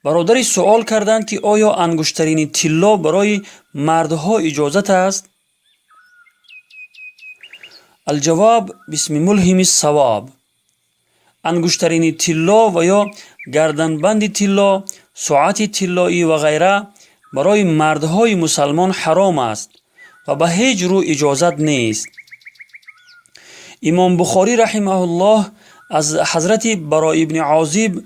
برادری سوال کردند که آیا انگشترین طلا برای مردها اجازت است؟ الجواب بسم ملهم الصواب. انگشترین طلا و یا گردنبند طلا، ساعت طلایی و غیره برای مردهای مسلمان حرام است و به هیچ رو اجازت نیست. امام بخاری رحمه الله از حضرت براء ابن عازب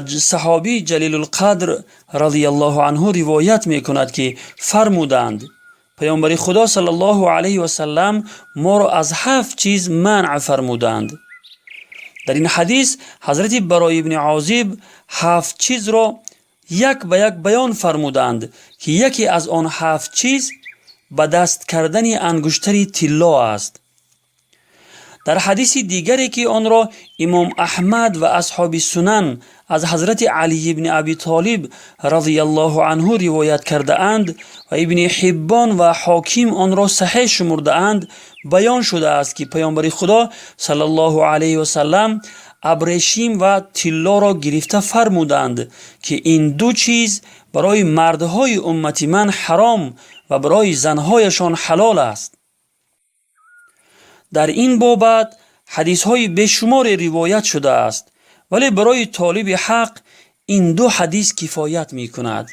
صحابی جلیل القدر رضی الله عنه روایت میکند که فرمودند پیامبر خدا صلی الله علیه و سلم ما را از 7 چیز منع فرمودند. در این حدیث حضرت براء ابن عازب 7 چیز را یک به یک بیان فرمودند که یکی از آن 7 چیز به دست کردن انگشتر طلا است. در حدیث دیگری که آن را امام احمد و اصحاب سنن از حضرت علی ابن ابی طالب رضی الله عنه روایت کرده اند و ابن حبان و حاکم آن را صحیح شمرده اند، بیان شده است که پیامبر خدا صلی الله علیه و سلم ابریشم و طلا را گرفته فرمودند که این 2 چیز برای مردهای امت من حرام و برای زنهایشان حلال است. در این بابت حدیث های بیشمار روایت شده است، ولی برای طالب حق این 2 حدیث کفایت می کند.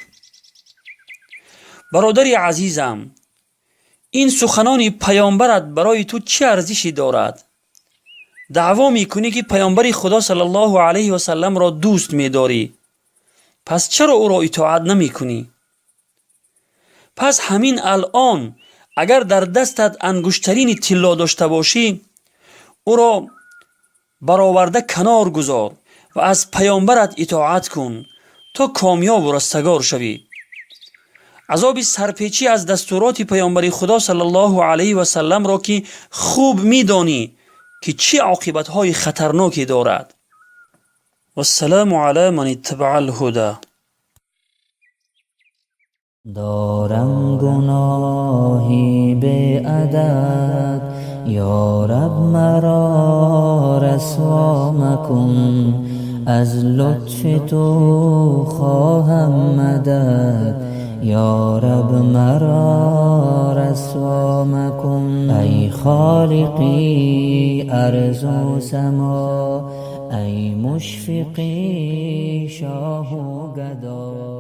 برادر عزیزم، این سخنان پیامبرت برای تو چه ارزشی دارد؟ دعوا می کنی که پیامبر خدا صلی الله علیه و سلم را دوست می داری، پس چرا او را اطاعت نمی کنی؟ پس همین الان اگر در دستت انگشترین طلا داشته باشی، او را برآورده کنار گذار و از پیامبرت اطاعت کن تا کامیاب و رستگار شوی. عذاب سرپیچی از دستورات پیامبر خدا صلی الله علیه و سلم را که خوب میدانی که چه عاقبت‌های خطرناکی دارد. والسلام علی من اتبع الهدى. دارم گناهی به عدد، یا رب مرا رسوا مکن. از لطف تو خواهم مدد، یا رب مرا رسوا مکن. ای خالقی ارض و سما، ای مشفقی شاه و گدا.